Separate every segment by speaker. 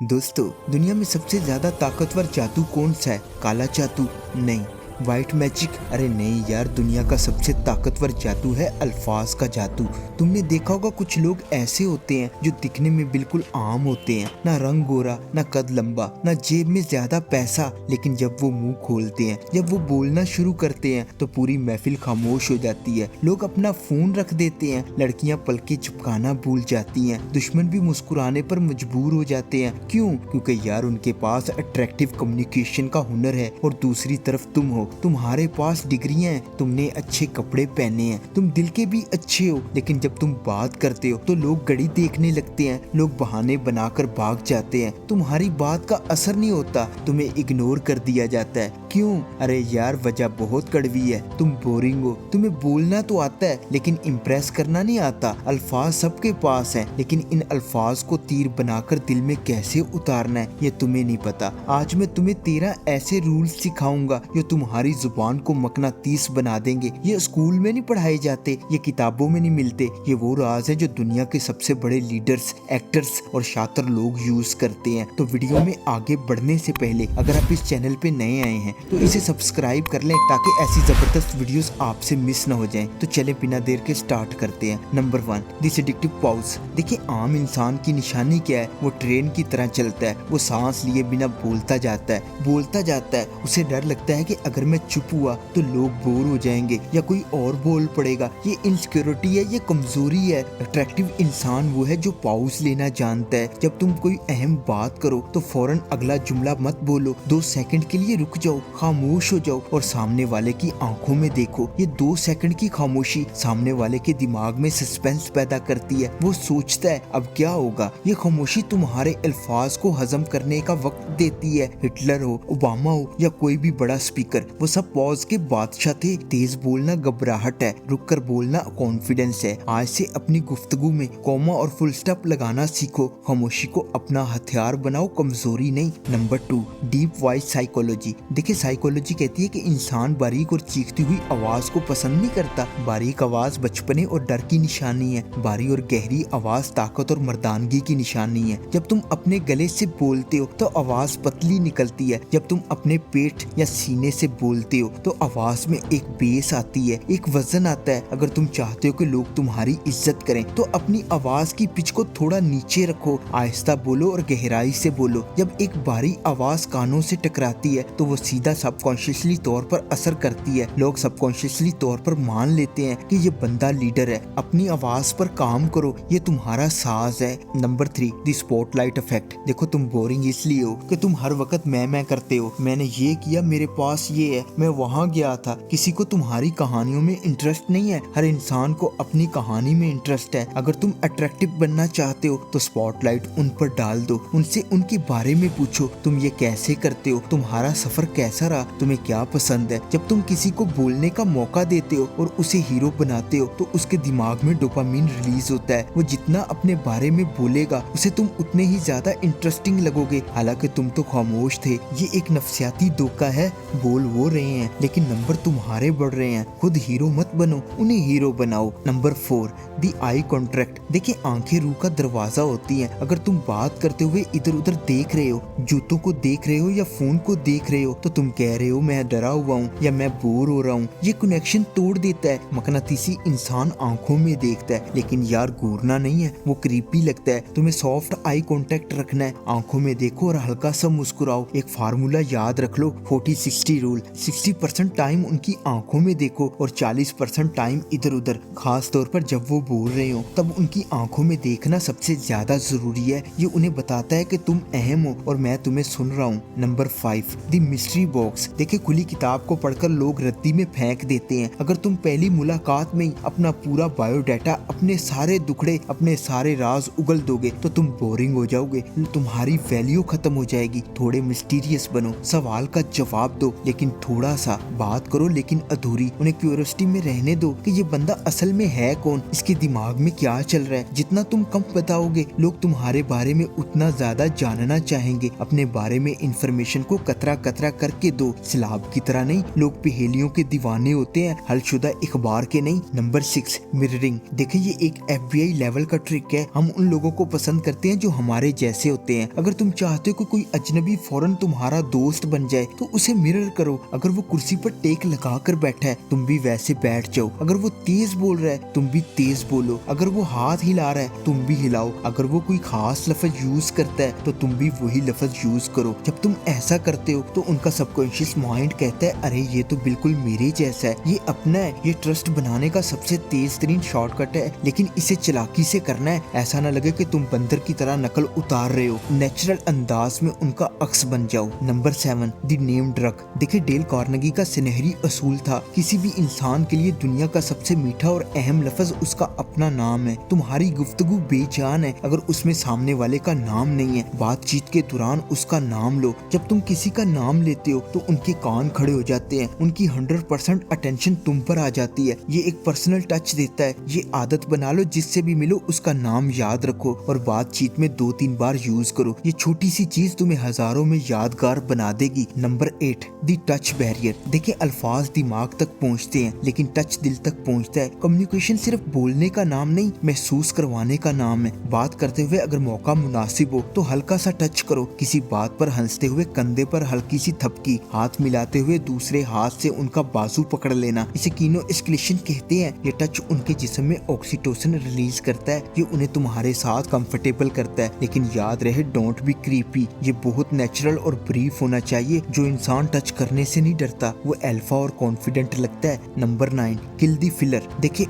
Speaker 1: दोस्तों, दुनिया में सबसे ज्यादा ताकतवर जादू कौन सा है? काला जादू? नहीं। White magic? अरे नहीं यार, दुनिया का सबसे ताकतवर जादू है अल्फाज का जादू। तुमने देखा होगा कुछ लोग ऐसे होते हैं जो दिखने में बिल्कुल आम होते हैं, ना रंग गोरा, ना कद लंबा, ना जेब में ज्यादा पैसा, लेकिन जब वो मुंह खोलते हैं, जब वो बोलना शुरू करते हैं तो पूरी महफिल खामोश हो जाती है। लोग अपना फोन रख देते हैं, लड़कियां पलके झपकाना भूल जाती हैं, दुश्मन भी मुस्कुराने पर मजबूर हो जाते हैं। क्यों? क्योंकि यार उनके पास अट्रैक्टिव कम्युनिकेशन का हुनर है और दूसरी तरफ तुम हो, तुम्हारे पास डिग्रियां हैं, तुमने अच्छे कपड़े पहने हैं, तुम दिल के भी अच्छे हो, लेकिन जब तुम बात करते हो तो लोग घड़ी देखने लगते हैं, लोग बहाने बनाकर भाग जाते हैं, तुम्हारी बात का असर नहीं होता, तुम्हें इग्नोर कर दिया जाता है। क्यों? अरे यार वजह बहुत कड़वी है, तुम बोरिंग हो, तुम्हें बोलना तो आता है लेकिन इम्प्रेस करना नहीं आता। अल्फाज सबके पास हैं, लेकिन इन अल्फाज को तीर बनाकर दिल में कैसे उतारना है ये तुम्हें नहीं पता। आज मैं तुम्हें 13 ऐसे रूल्स सिखाऊंगा जो तुम्हारी जुबान को मकनातीस बना देंगे। ये स्कूल में नहीं पढ़ाए जाते, ये किताबों में नहीं मिलते, ये वो राज है जो दुनिया के सबसे बड़े लीडर्स, एक्टर्स और शातिर लोग यूज करते हैं। तो वीडियो में आगे बढ़ने से पहले अगर आप इस चैनल पे नए आए हैं तो इसे सब्सक्राइब कर लें ताकि ऐसी जबरदस्त वीडियोस आपसे मिस ना हो जाएं। तो चले बिना देर के स्टार्ट करते हैं। Number 1, the seductive pause. देखिए आम इंसान की निशानी क्या है? वो ट्रेन की तरह चलता है, वो सांस लिए बिना बोलता जाता है, उसे डर लगता है कि अगर मैं चुप हुआ तो लोग बोर हो जाएंगे या कोई और बोल पड़ेगा। ये इनसिक्योरिटी है, ये कमजोरी है। अट्रैक्टिव इंसान वो है जो पॉज लेना जानता है। जब तुम कोई अहम बात करो तो फौरन अगला जुमला मत बोलो, 2 सेकंड के लिए रुक जाओ, खामोश हो जाओ और सामने वाले की आंखों में देखो। ये 2 सेकंड की खामोशी सामने वाले के दिमाग में सस्पेंस पैदा करती है। वो सोचता है अब क्या होगा। ये खामोशी तुम्हारे अल्फाज को हजम करने का वक्त देती है। हिटलर हो, ओबामा हो या कोई भी बड़ा स्पीकर, वो सब पॉज के बादशाह थे। तेज बोलना घबराहट है, रुक कर बोलना कॉन्फिडेंस है। आज से अपनी गुफ्तगू में कॉमा और फुल स्टॉप लगाना सीखो। खामोशी को अपना हथियार बनाओ, कमजोरी नहीं। Number 2, deep voice psychology. देखिए साइकोलॉजी कहती है कि इंसान बारीक और चीखती हुई आवाज को पसंद नहीं करता। बारीक आवाज बचपने और डर की निशानी है, भारी और गहरी आवाज ताकत और मर्दानगी की निशानी है। जब तुम अपने गले से बोलते हो तो आवाज पतली निकलती है, जब तुम अपने पेट या सीने से बोलते हो तो आवाज में एक बेस आती है, एक वजन आता है। अगर तुम चाहते हो कि लोग तुम्हारी इज्जत करें तो अपनी आवाज की पिच को थोड़ा नीचे रखो, आहिस्ता बोलो और गहराई से बोलो। जब एक भारी आवाज कानों से टकराती है तो वो सीधा सबकॉन्शियसली तौर पर असर करती है। लोग सबकॉन्शियसली तौर पर मान लेते हैं कि ये बंदा लीडर है। अपनी आवाज पर काम करो, ये तुम्हारा साज है। Number 3, the spotlight effect. देखो तुम बोरिंग इसलिए हो कि तुम हर वक्त मैं करते हो, मैंने ये किया, मेरे पास ये है, मैं वहाँ गया था। किसी को तुम्हारी कहानियों में इंटरेस्ट नहीं है। हर इंसान को अपनी कहानी में इंटरेस्ट है। अगर तुम अट्रैक्टिव बनना चाहते हो तो स्पॉटलाइट उन पर डाल दो, उनसे उनके बारे में पूछो। तुम ये कैसे करते हो? तुम्हारा सफर कैसा रहा? तुम्हें क्या पसंद है? जब तुम किसी को बोलने का मौका देते हो और उसे हीरो बनाते हो तो उसके दिमाग में डोपामिन रिलीज होता है। वो जितना अपने बारे में बोलेगा उसे तुम उतने ही ज्यादा इंटरेस्टिंग लगोगे। हालांकि तुम तो खामोश थे। ये एक नफसियाती धोखा है। बोल वो रहे हैं लेकिन नंबर तुम्हारे बढ़ रहे हैं। खुद हीरो मत बनो, उन्हें हीरो बनाओ। नंबर 4, दी आई कॉन्ट्रैक्ट। देखिए आंखें रूह का दरवाजा होती हैं। अगर तुम बात करते हुए इधर उधर देख रहे हो, जूतों को देख रहे हो या फोन को देख रहे हो तो तुम कह रहे हो मैं डरा हुआ हूँ या मैं बोर हो रहा हूँ। ये कनेक्शन तोड़ देता है। मकनातीसी इंसान आंखों में देखता है, लेकिन यार घूरना नहीं है, वो क्रीपी लगता है। तुम्हें सॉफ्ट आई कॉन्टैक्ट रखना है, आंखों में देखो और हल्का सा मुस्कुराओ। एक फार्मूला याद रख लो, 40-60 रूल। 60% टाइम उनकी आंखों में देखो और 40% टाइम इधर उधर। खास तौर पर जब वो बोल रहे हो तब उनकी आंखों में देखना सबसे ज्यादा जरूरी है। ये उन्हें बताता है कि तुम अहम हो और मैं तुम्हें सुन रहा हूँ। Number 5, the mystery box. देखिए खुली किताब को पढ़कर लोग रद्दी में फेंक देते हैं। अगर तुम पहली मुलाकात में ही अपना पूरा बायोडाटा, अपने सारे दुखड़े, अपने सारे राज उगल दोगे तो तुम बोरिंग हो जाओगे, तुम्हारी वैल्यू खत्म हो जाएगी। थोड़े मिस्टीरियस बनो, सवाल का जवाब दो लेकिन थोड़ा सा, बात करो लेकिन अधूरी। उन्हें क्यूरियोसिटी में रहने दो कि ये बंदा असल में है कौन, इसके दिमाग में क्या चल रहा है। जितना तुम कम बताओगे लोग तुम्हारे बारे में उतना ज्यादा जानना चाहेंगे। अपने बारे में इंफॉर्मेशन को कतरा कतरा कर दिमाग के दो, सैलाब की तरह नहीं। लोग पहेलियों के दीवाने होते हैं, हलशुदा इखबार के नहीं। Number 6 mirroring. देखिए ये एक FBI लेवल का ट्रिक है। हम उन लोगों को पसंद करते हैं जो हमारे जैसे होते हैं। अगर तुम चाहते हो कि कोई अजनबी फौरन तुम्हारा दोस्त बन जाए तो उसे मिरर करो। अगर वो कुर्सी पर टेक लगा कर बैठा है तुम भी वैसे बैठ जाओ। अगर वो तेज बोल रहा है तुम भी तेज बोलो। अगर वो हाथ हिला रहा है तुम भी हिलाओ। अगर वो कोई खास लफ्ज यूज करता है तो तुम भी वही लफ्ज यूज करो। जब तुम ऐसा करते हो तो उनका सबकॉन्शियस माइंड कहता है अरे ये तो बिल्कुल मेरे जैसा है, ये अपना है। ये ट्रस्ट बनाने का सबसे तेज तरीन शॉर्टकट है, लेकिन इसे चालाकी से करना है। ऐसा ना लगे कि तुम बंदर की तरह नकल उतार रहे हो। नेचुरल अंदाज में उनका अक्स बन जाओ। Number 7 the name drug. देखिए डेल कार्नेगी का सुनहरी असूल था, किसी भी इंसान के लिए दुनिया का सबसे मीठा और अहम लफ्ज उसका अपना नाम है। तुम्हारी गुफ्तगू बेजान है अगर उसमें सामने वाले का नाम नहीं है। बातचीत के दौरान उसका नाम लो। जब तुम किसी का नाम लेते हो तो उनके कान खड़े हो जाते हैं, उनकी 100% अटेंशन तुम पर आ जाती है। ये एक पर्सनल टच देता है। ये आदत बना लो, जिससे भी मिलो उसका नाम याद रखो और बातचीत में 2-3 बार यूज करो। ये छोटी सी चीज तुम्हें हजारों में यादगार बना देगी। Number 8 the touch barrier. देखिए अल्फाज दिमाग तक पहुंचते हैं लेकिन टच दिल तक पहुंचता है। कम्युनिकेशन सिर्फ बोलने का नाम नहीं, महसूस करवाने का नाम है। बात करते हुए अगर मौका मुनासिब हो तो हल्का सा टच करो। किसी बात पर हंसते हुए कंधे पर हल्की सी थपकी, हाथ मिलाते हुए दूसरे हाथ से उनका बाजू पकड़ लेना, इसे कीनो एस्केलेशन कहते हैं। ये टच उनके जिस्म में ऑक्सीटोसिन रिलीज करता है, ये उन्हें तुम्हारे साथ कंफर्टेबल करता है। लेकिन याद रहे डोंट बी क्रीपी। ये बहुत नेचुरल और ब्रीफ होना चाहिए। जो इंसान टच करने से नहीं डरता वो अल्फा और कॉन्फिडेंट लगता है। Number 9 kill the filler. देखिए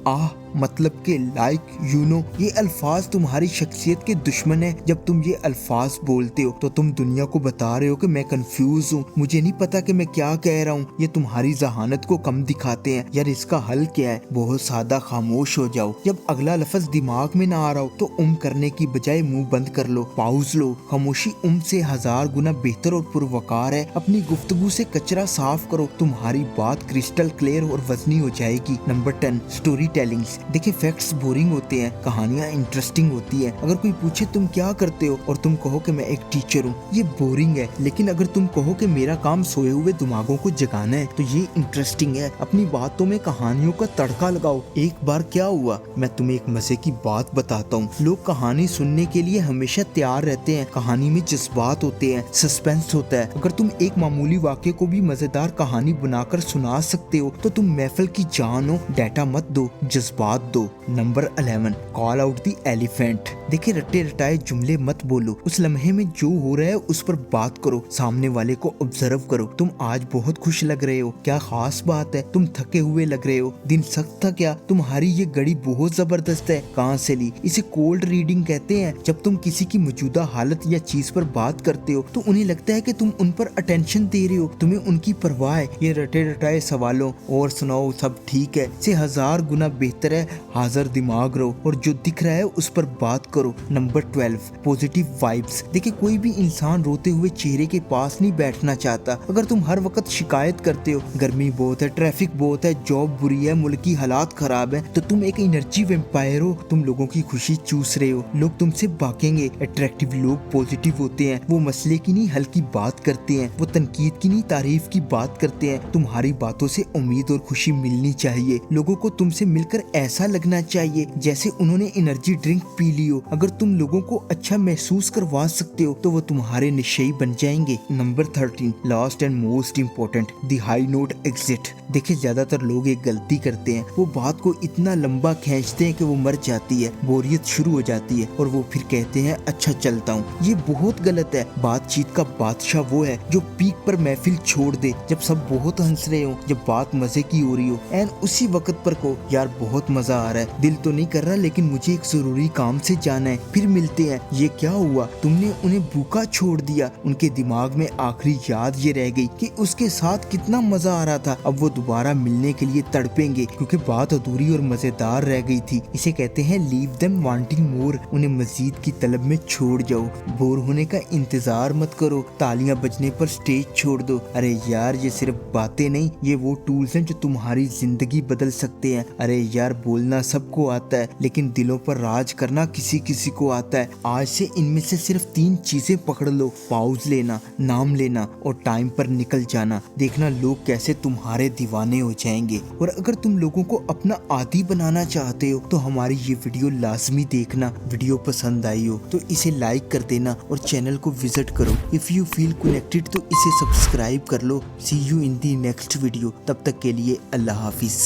Speaker 1: आह मतलब के लाइक यू नो, ये अल्फाज तुम्हारी शख्सियत के दुश्मन है। जब तुम ये अल्फाज बोलते हो तो तुम दुनिया को बता रहे हो कि मैं कंफ्यूज हूँ, मुझे नहीं पता कि मैं क्या कह रहा हूँ। ये तुम्हारी जहानत को कम दिखाते हैं। यार इसका हल क्या है? बहुत सादा, खामोश हो जाओ। जब अगला लफ्ज दिमाग में ना आ रहा हो तो करने की बजाय मुंह बंद कर लो, पाउज लो। खामोशी से 1000 गुना बेहतर और पुरवकार है। अपनी गुफ्तगू से कचरा साफ करो, तुम्हारी बात क्रिस्टल क्लियर और वजनी हो जाएगी। Number 10 story tellings. देखिए फैक्ट्स बोरिंग होते हैं, कहानियां इंटरेस्टिंग होती है। अगर कोई पूछे तुम क्या करते हो और तुम कहो कि मैं एक टीचर हूँ, ये बोरिंग है। लेकिन अगर तुम कहो कि मेरा काम सोए हुए दिमागों को जगाना है तो ये इंटरेस्टिंग है। अपनी बातों में कहानियों का तड़का लगाओ। एक बार क्या हुआ, मैं तुम्हें एक मजे की बात बताता हूँ। लोग कहानी सुनने के लिए हमेशा तैयार रहते हैं। कहानी में जज्बात होते हैं, सस्पेंस होता है। अगर तुम एक मामूली वाक्य को भी मजेदार कहानी बनाकर सुना सकते हो तो तुम महफिल की जान हो। डाटा मत दो, जज्बात दो। Number 11 call out the elephant. देखिए रटे रटाए जुमले मत बोलो। उस लम्हे में जो हो रहा है उस पर बात करो। सामने वाले को ऑब्जर्व करो। तुम आज बहुत खुश लग रहे हो, क्या खास बात है? तुम थके हुए लग रहे हो, दिन सख्त था क्या? तुम्हारी ये घड़ी बहुत जबरदस्त है, कहाँ से ली? इसे कोल्ड रीडिंग कहते हैं। जब तुम किसी की मौजूदा हालत या चीज पर बात करते हो तो उन्हें लगता है कि तुम उन पर अटेंशन दे रहे हो, तुम्हें उनकी परवाह है। ये रटे रटाए सवालों और सुनाओ सब ठीक है से 1000 गुना बेहतर है हाजिर दिमाग रहो और जो दिख रहा है उस पर बात करो। Number 12 positive vibes. देखिए कोई भी इंसान रोते हुए चेहरे के पास नहीं बैठना चाहता। अगर तुम हर वक्त शिकायत करते हो गर्मी बहुत है, ट्रैफिक बहुत है, जॉब बुरी है, मुल्क की हालात खराब है, तो तुम एक एनर्जी वेम्पायर हो। तुम लोगों की खुशी चूस रहे हो, लोग तुमसे भागेंगे। अट्रैक्टिव लोग पॉजिटिव होते हैं, वो मसले की नहीं हल की बात करते हैं, वो तनकीद की नहीं तारीफ की बात करते हैं। तुम्हारी बातों से उम्मीद और खुशी मिलनी चाहिए। लोगों को तुमसे मिलकर ऐसा लगना चाहिए जैसे उन्होंने एनर्जी ड्रिंक पी ली हो। अगर तुम लोगों को अच्छा महसूस करवा सकते हो तो वो तुम्हारे निश्चयी बन जाएंगे। Number 13 last and most important the high note exit. देखिए ज्यादातर लोग एक गलती करते हैं, वो बात को इतना लंबा खींचते हैं कि वो मर जाती है, बोरियत शुरू हो जाती है और वो फिर कहते हैं अच्छा चलता हूँ। ये बहुत गलत है। बातचीत का बादशाह वो है जो पीक पर महफिल छोड़ दे, जब सब बहुत हंस रहे हो, जब बात मजे की हो रही हो, एंड उसी वक्त पर को यार बहुत मजा आ रहा है, दिल तो नहीं कर रहा लेकिन मुझे एक जरूरी काम से जाना है, फिर मिलते हैं। ये क्या हुआ, तुमने उन्हें भूखा छोड़ दिया। उनके दिमाग में आखिरी याद ये रह गई कि उसके साथ कितना मजा आ रहा था। अब वो दोबारा मिलने के लिए तड़पेंगे क्योंकि बात अधूरी और मजेदार रह गई थी। इसे कहते हैं लीव देम वांटिंग मोर। उन्हें मजीद की तलब में छोड़ जाओ। बोर होने का इंतजार मत करो, तालियां बजने पर स्टेज छोड़ दो। अरे यार ये सिर्फ बातें नहीं, ये वो टूल्स हैं जो तुम्हारी जिंदगी बदल सकते हैं। अरे यार बोलना सबको आता है, लेकिन दिलों पर राज करना किसी किसी को आता है। आज से इनमें से सिर्फ 3 चीजें पकड़ लो, पाउज लेना, नाम लेना और टाइम पर निकल जाना। देखना लोग कैसे तुम्हारे दीवाने हो जाएंगे। और अगर तुम लोगों को अपना आदी बनाना चाहते हो तो हमारी ये वीडियो लाजमी देखना। वीडियो पसंद आई हो तो इसे लाइक कर देना और चैनल को विजिट करो। इफ यू फील कनेक्टेड तो इसे सब्सक्राइब कर लो। See you in the next video. तब तक के लिए अल्लाह हाफिज।